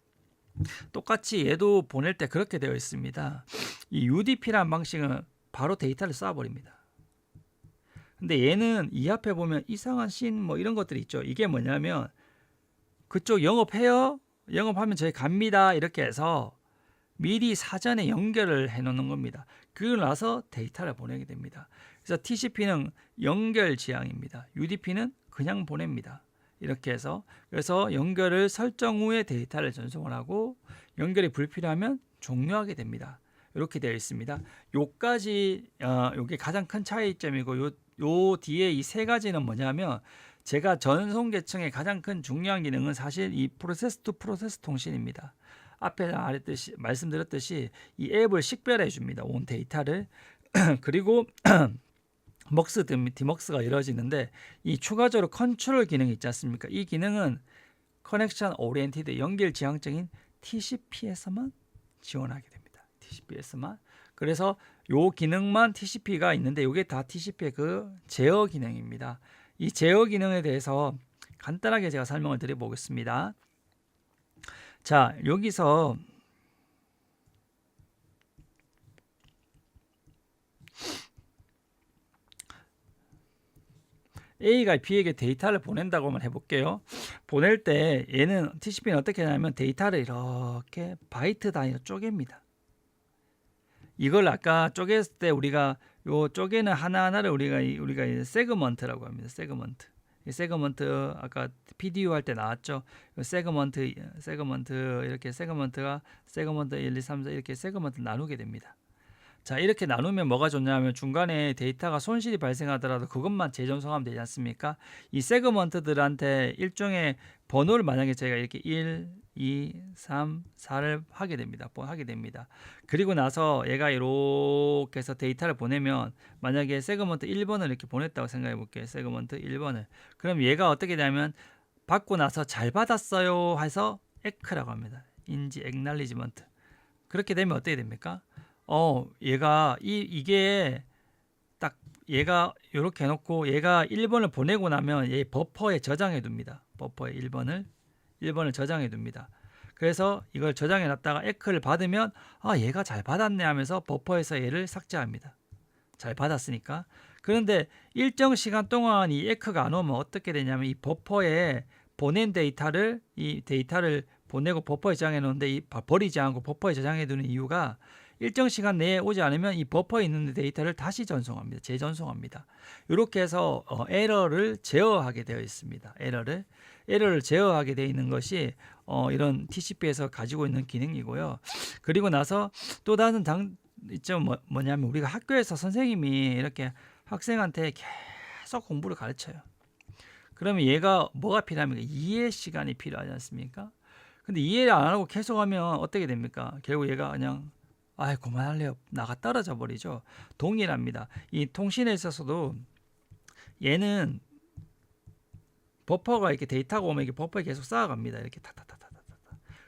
똑같이 얘도 보낼 때 그렇게 되어 있습니다. 이 UDP라는 방식은 바로 데이터를 쏴버립니다. 근데 얘는 이 앞에 보면 이상한 씬 뭐 이런 것들이 있죠. 이게 뭐냐면 그쪽 영업해요? 영업하면 저희 갑니다. 이렇게 해서 미리 사전에 연결을 해 놓는 겁니다. 그러고 나서 데이터를 보내게 됩니다. 그래서 TCP는 연결 지향입니다. UDP는 그냥 보냅니다. 이렇게 해서 그래서 연결을 설정 후에 데이터를 전송을 하고 연결이 불필요하면 종료하게 됩니다. 이렇게 되어 있습니다. 요까지 요게 가장 큰 차이점이고 요 뒤에 이 세 가지는 뭐냐면 제가 전송 계층의 가장 큰 중요한 기능은 사실 이 프로세스 투 프로세스 통신입니다. 앞에 말씀드렸듯이 이 앱을 식별해 줍니다. 온 데이터를 그리고 먹스 디먹스가 이루어지는데 이 추가적으로 컨트롤 기능이 있지 않습니까? 이 기능은 커넥션 오리엔티드 연결 지향적인 TCP에서만 지원하게 됩니다. TCP에서만. 그래서 요 기능만 TCP가 있는데 이게 다 TCP의 그 제어 기능입니다. 이 제어 기능에 대해서 간단하게 제가 설명을 드려보겠습니다. 자, 여기서 A가 B에게 데이터를 보낸다고 한번 해볼게요. 보낼 때 얘는 TCP는 어떻게 하냐면 데이터를 이렇게 바이트 단위로 쪼갭니다. 이걸 아까 쪼갰을 때 우리가 요 쪼개는 하나하나를 우리가 세그먼트라고 합니다. 세그먼트. 이 세그먼트 아까 PDU 할 때 나왔죠. 세그먼트 이렇게 세그먼트가 세그먼트 1, 2, 3, 4 이렇게 세그먼트 나누게 됩니다. 자, 이렇게 나누면 뭐가 좋냐면 중간에 데이터가 손실이 발생하더라도 그것만 재전송하면 되지 않습니까? 이 세그먼트들한테 일종의 번호를 만약에 저희가 이렇게 1, 2, 3, 4를 하게 됩니다. 그리고 나서 얘가 이렇게 해서 데이터를 보내면 만약에 세그먼트 1번을 이렇게 보냈다고 생각해 볼게요. 세그먼트 1번을. 그럼 얘가 어떻게 되냐면 받고 나서 잘 받았어요 해서 에크라고 합니다. 인지 액날리지먼트. 그렇게 되면 어떻게 됩니까? 얘가 이게 딱 얘가 이렇게 해놓고 얘가 1번을 보내고 나면 얘 버퍼에 저장해 둡니다. 버퍼에 1번을 저장해 둡니다. 그래서 이걸 저장해 놨다가 에크를 받으면 얘가 잘 받았네 하면서 버퍼에서 얘를 삭제합니다. 잘 받았으니까. 그런데 일정 시간 동안 이 에크가 안 오면 어떻게 되냐면 이 버퍼에 보낸 데이터를 보내고 버퍼에 저장해 놓는데 버리지 않고 버퍼에 저장해 두는 이유가 일정 시간 내에 오지 않으면 이 버퍼에 있는 데이터를 다시 전송합니다. 재전송합니다. 이렇게 해서 에러를 제어하게 되어 있습니다. 에러를 제어하게 되어 있는 것이 이런 TCP에서 가지고 있는 기능이고요. 그리고 나서 또 다른 좀 뭐냐면 우리가 학교에서 선생님이 이렇게 학생한테 계속 공부를 가르쳐요. 그러면 얘가 뭐가 필요합니까? 이해 시간이 필요하지 않습니까? 근데 이해를 안 하고 계속 하면 어떻게 됩니까? 결국 얘가 그냥 그만할래요. 나가 떨어져 버리죠. 동일합니다. 이 통신에 있어서도 얘는 버퍼가 이렇게 데이터가 오면 이렇게 버퍼에 계속 쌓아갑니다. 이렇게 타타타타타.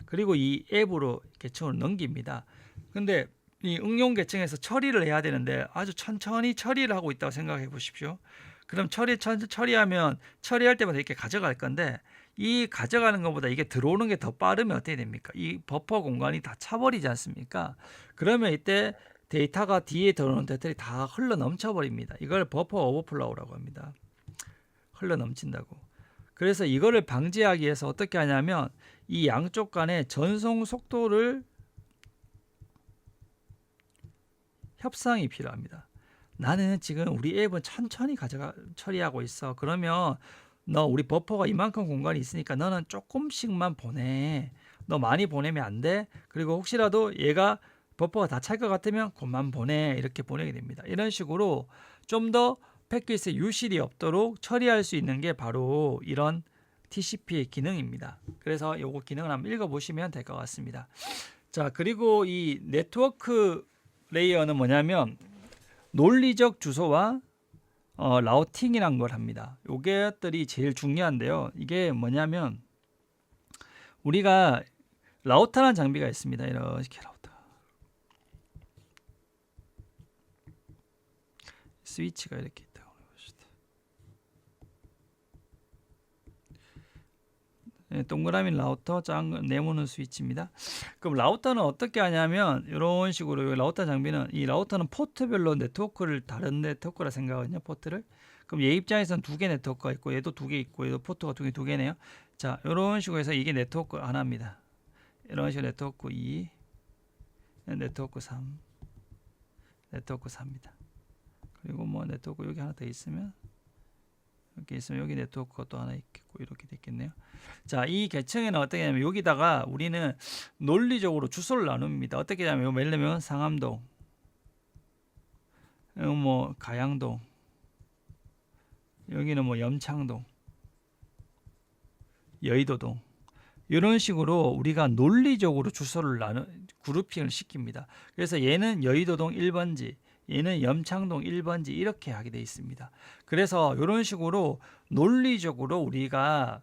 그리고 이 앱으로 계층을 넘깁니다. 근데 이 응용 계층에서 처리를 해야 되는데 아주 천천히 처리를 하고 있다고 생각해 보십시오. 그럼 처리하면 처리할 때마다 이렇게 가져갈 건데 이 가져가는 것보다 이게 들어오는 게 더 빠르면 어떻게 됩니까? 이 버퍼 공간이 다 차버리지 않습니까? 그러면 이때 데이터가 뒤에 들어오는 데이터들이 다 흘러 넘쳐 버립니다. 이걸 버퍼 오버플로우라고 합니다. 흘러 넘친다고. 그래서 이거를 방지하기 위해서 어떻게 하냐면 이 양쪽 간의 전송 속도를 협상이 필요합니다. 나는 지금 우리 앱은 천천히 처리하고 있어. 그러면 너 우리 버퍼가 이만큼 공간이 있으니까 너는 조금씩만 보내. 너 많이 보내면 안 돼. 그리고 혹시라도 얘가 버퍼가 다 찰 것 같으면 그만 보내. 이렇게 보내게 됩니다. 이런 식으로 좀 더 패킷에 유실이 없도록 처리할 수 있는 게 바로 이런 TCP의 기능입니다. 그래서 요거 기능을 한번 읽어보시면 될 것 같습니다. 자, 그리고 이 네트워크 레이어는 뭐냐면 논리적 주소와 라우팅이란 걸 합니다. 요게들이 제일 중요한데요. 이게 뭐냐면 우리가 라우터라는 장비가 있습니다. 이렇게 라우터. 스위치가 이렇게 있다고 봅시다. 동그라미 라우터, 작은 건 네모는 스위치입니다. 그럼 라우터는 어떻게 하냐면 이런 식으로 라우터 장비는 이 라우터는 포트별로 네트워크를 다른 네트워크라 생각하거든요. 포트를. 그럼 얘 입장에서는 두 개 네트워크가 있고 얘도 두 개 있고 얘도 포트가 두 개네요. 자, 이런 식으로 해서 이게 네트워크 하나입니다. 이런 식으로 네트워크 2, 네트워크 3, 네트워크 4입니다. 그리고 뭐 네트워크 여기 하나 더 있으면 이렇게 있으면 여기 네트워크가 또 하나 있겠고 이렇게 됐겠네요. 자, 이 계층에는 어떻게 하냐면 여기다가 우리는 논리적으로 주소를 나눕니다. 어떻게 하냐면 예를 들면 상암동, 뭐 가양동, 여기는 뭐 염창동, 여의도동 이런 식으로 우리가 논리적으로 주소를 그룹핑을 시킵니다. 그래서 얘는 여의도동 1번지, 얘는 염창동 1번지 이렇게 하게 되어 있습니다. 그래서 이런 식으로 논리적으로 우리가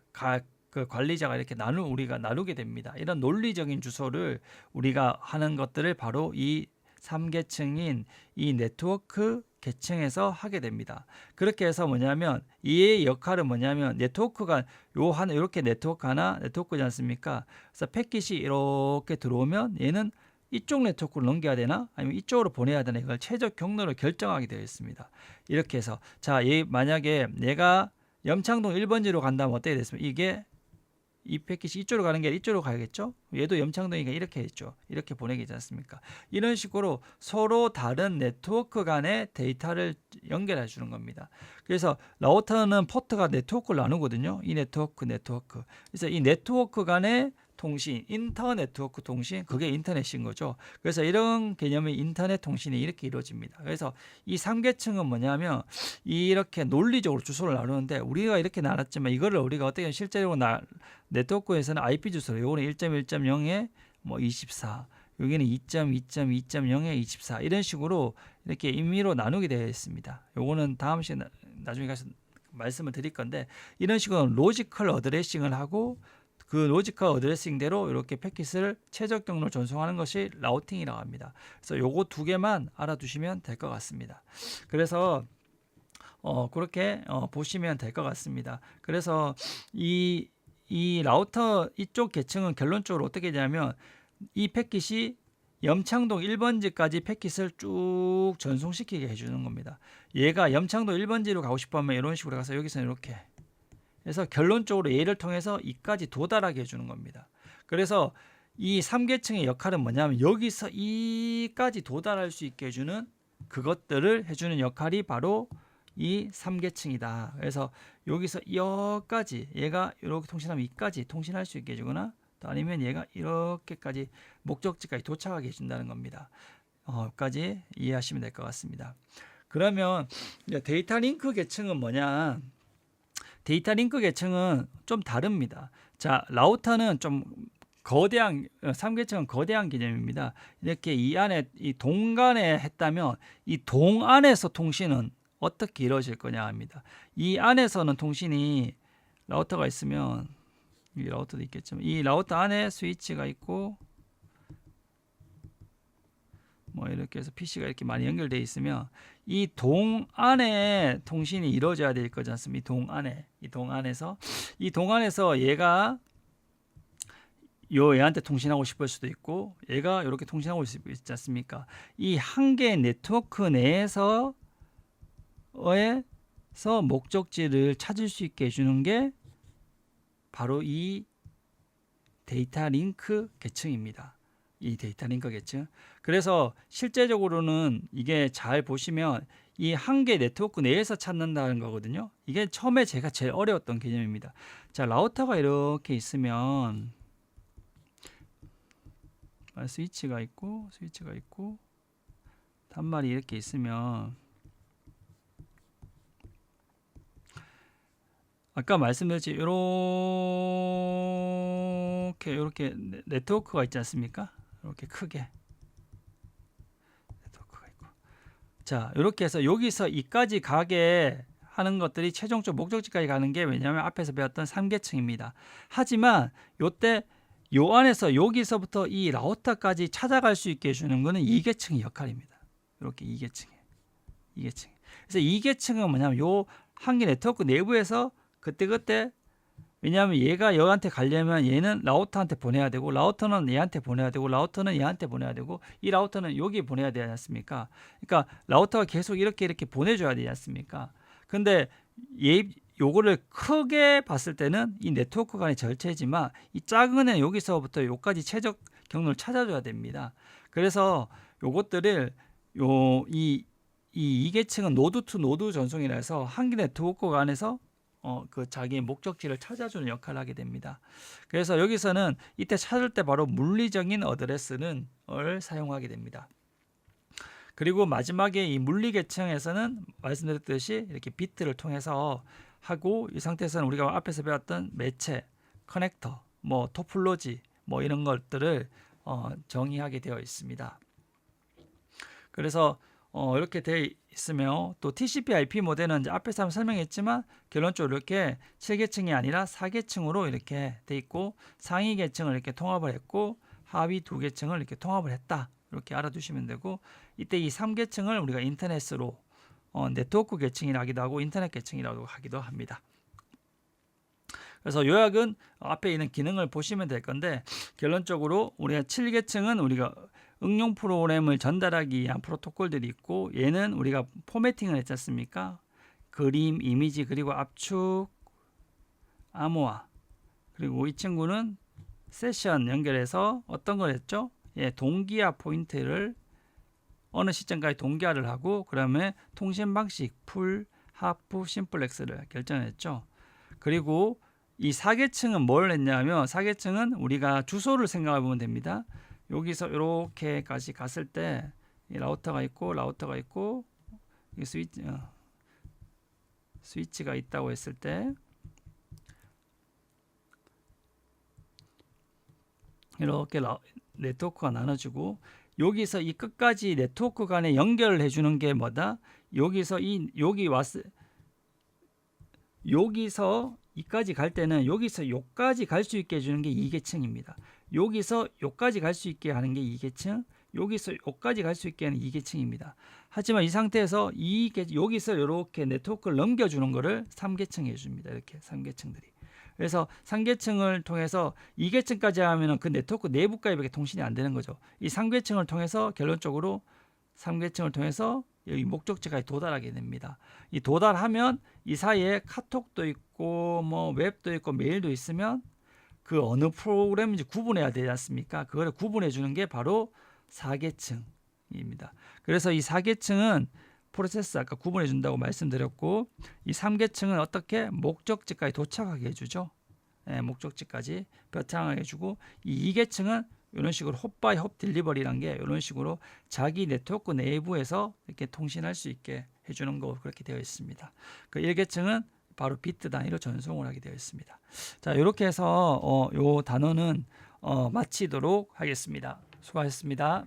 그 관리자가 이렇게 우리가 나누게 됩니다. 이런 논리적인 주소를 우리가 하는 것들을 바로 이 3계층인 이 네트워크 계층에서 하게 됩니다. 그렇게 해서 뭐냐면 이의 역할은 뭐냐면 네트워크가 이렇게 네트워크 하나 네트워크지 않습니까? 그래서 패킷이 이렇게 들어오면 얘는 이쪽 네트워크로 넘겨야 되나 아니면 이쪽으로 보내야 되나 이걸 최적 경로를 결정하게 되어 있습니다. 이렇게 해서 자, 만약에 내가 염창동 1번지로 간다면 어떻게 됐습니까? 이게 이 패킷이 이쪽으로 가는 게 아니라 이쪽으로 가야겠죠. 얘도 염창동이니까 이렇게 했죠. 이렇게 보내게 되지 않습니까? 이런 식으로 서로 다른 네트워크 간의 데이터를 연결해 주는 겁니다. 그래서 라우터는 포트가 네트워크를 나누거든요. 이 네트워크. 그래서 이 네트워크 간의 통신, 인터 네트워크 통신, 그게 인터넷인 거죠. 그래서 이런 개념의 인터넷 통신이 이렇게 이루어집니다. 그래서 이 3계층은 뭐냐면 이렇게 논리적으로 주소를 나누는데 우리가 이렇게 나눴지만 이거를 우리가 어떻게 실제로 네트워크에서는 IP 주소로 요거는 1.1.0에 뭐 24, 여기는 2.2.2.0에 24 이런 식으로 이렇게 임의로 나누게 되어 있습니다. 요거는 다음 시간에 나중에 가서 말씀을 드릴 건데 이런 식으로 로지컬 어드레싱을 하고 그 로지컬 어드레싱대로 이렇게 패킷을 최적 경로를 전송하는 것이 라우팅이라고 합니다. 그래서 요거 두 개만 알아두시면 될 것 같습니다. 그래서 그렇게 보시면 될 것 같습니다. 그래서 이 라우터 이쪽 계층은 결론적으로 어떻게 되냐면 이 패킷이 염창동 1번지까지 패킷을 쭉 전송시키게 해주는 겁니다. 얘가 염창동 1번지로 가고 싶어 하면 이런 식으로 가서 여기서는 이렇게 그래서 결론적으로 얘를 통해서 이까지 도달하게 해주는 겁니다. 그래서 이 3계층의 역할은 뭐냐면 여기서 이까지 도달할 수 있게 해주는 그것들을 해주는 역할이 바로 이 3계층이다. 그래서 여기서 여기까지 얘가 이렇게 통신하면 이까지 통신할 수 있게 해주거나 또 아니면 얘가 이렇게까지 목적지까지 도착하게 해준다는 겁니다. 여기까지 이해하시면 될 것 같습니다. 그러면 데이터 링크 계층은 뭐냐? 데이터 링크 계층은 좀 다릅니다. 자, 라우터는 좀 거대한 3계층은 거대한 개념입니다. 이렇게 이 안에 이 동간에 했다면 이 동 안에서 통신은 어떻게 이루어질 거냐 합니다. 이 안에서는 통신이 라우터가 있으면 이 라우터도 있겠지만 이 라우터 안에 스위치가 있고 뭐 이렇게 해서 PC가 이렇게 많이 연결되어 있으면 이 동 안에 통신이 이루어져야 될 거지 않습니까? 이 동 안에서 얘가 얘한테 통신하고 싶을 수도 있고 얘가 이렇게 통신하고 있지 않습니까? 이 한 개의 네트워크 내에서 목적지를 찾을 수 있게 해주는 게 바로 이 데이터 링크 계층입니다. 이 데이터 링크 계층. 그래서 실제적으로는 이게 잘 보시면 이 한 개 네트워크 내에서 찾는다는 거거든요. 이게 처음에 제가 제일 어려웠던 개념입니다. 자, 라우터가 이렇게 있으면 스위치가 있고 단말이 이렇게 있으면 아까 말씀드렸지 이렇게 네트워크가 있지 않습니까? 이렇게 크게 네트워크가 있고 자 이렇게 해서 여기서 이까지 가게 하는 것들이 최종적 목적지까지 가는 게 왜냐하면 앞에서 배웠던 3계층입니다. 하지만 요때 요 안에서 여기서부터 이 라우터까지 찾아갈 수 있게 해주는 것은 2계층의 역할입니다. 이렇게 2계층. 그래서 2계층은 뭐냐면 요 한 개 네트워크 내부에서 그때 왜냐하면 얘가 얘한테 가려면 얘는 라우터한테 보내야 되고 라우터는 얘한테 보내야 되고 라우터는 얘한테 보내야 되고 이 라우터는 여기 보내야 되지 않습니까? 그러니까 라우터가 계속 이렇게 보내줘야 되지 않습니까? 근데 요거를 크게 봤을 때는 이 네트워크 간의 절체지만 이 작은 애 여기서부터 여기까지 최적 경로를 찾아줘야 됩니다. 그래서 요것들을 이 계층은 노드 투 노드 전송이라 해서 한 개 네트워크 안에서 그 자기의 목적지를 찾아주는 역할을 하게 됩니다. 그래서 여기서는 이때 찾을 때 바로 물리적인 어드레스를 사용하게 됩니다. 그리고 마지막에 이 물리 계층에서는 말씀드렸듯이 이렇게 비트를 통해서 하고 이 상태에서는 우리가 앞에서 배웠던 매체, 커넥터, 뭐 토폴로지 뭐 이런 것들을 정의하게 되어 있습니다. 그래서 이렇게 되어 있으며 또 TCP/IP 모델은 이제 앞에서 한번 설명했지만 결론적으로 이렇게 7계층이 아니라 4계층으로 이렇게 돼 있고 상위 계층을 이렇게 통합을 했고 하위 2계층을 이렇게 통합을 했다. 이렇게 알아두시면 되고 이때 이 3계층을 우리가 인터넷으로 네트워크 계층이라기도 하고 인터넷 계층이라고 하기도 합니다. 그래서 요약은 앞에 있는 기능을 보시면 될 건데 결론적으로 우리가 7계층은 우리가 응용 프로그램을 전달하기 위한 프로토콜들이 있고 얘는 우리가 포매팅을 했지 않습니까? 그림, 이미지 그리고 압축, 암호화 그리고 이 친구는 세션 연결해서 어떤 걸 했죠? 예, 동기화 포인트를 어느 시점까지 동기화를 하고 그다음에 통신 방식 풀, 하프, 심플렉스를 결정했죠. 그리고 이 4계층은 뭘 했냐면 4계층은 우리가 주소를 생각해 보면 됩니다. 여기서 이렇게까지 갔을 때 이 라우터가 있고 이 스위치가 있다고 했을 때 이렇게 네트워크가 나눠지고 여기서 이 끝까지 네트워크 간에 연결을 해주는 게 뭐다? 여기서 여기서 이까지 갈 때는 여기서 요까지 갈 수 있게 해주는 게 2계층입니다. 여기서 요까지 갈 수 있게 하는 게 2계층, 여기서 요까지 갈 수 있게 하는 2계층입니다. 하지만 이 상태에서 여기서 이렇게 네트워크를 넘겨주는 거를 3계층 해줍니다. 이렇게 3계층들이. 그래서 3계층을 통해서 2계층까지 하면 그 네트워크 내부까지밖에 통신이 안 되는 거죠. 이 3계층을 통해서 결론적으로 3계층을 통해서 여기 목적지까지 도달하게 됩니다. 이 도달하면 이 사이에 카톡도 있고 뭐 웹도 있고 메일도 있으면 그 어느 프로그램인지 구분해야 되지 않습니까? 그걸 구분해 주는 게 바로 4계층입니다. 그래서 이 4계층은 프로세스 아까 구분해 준다고 말씀드렸고 이 3계층은 어떻게 목적지까지 도착하게 해주죠. 네, 목적지까지 도착하게 해주고 이 2계층은 이런 식으로 홉바이 홉 딜리버리란 게 이런 식으로 자기 네트워크 내부에서 이렇게 통신할 수 있게 해주는 거 그렇게 되어 있습니다. 그 1계층은 바로 비트 단위로 전송을 하게 되어 있습니다. 자, 이렇게 해서 요 단어는 마치도록 하겠습니다. 수고하셨습니다.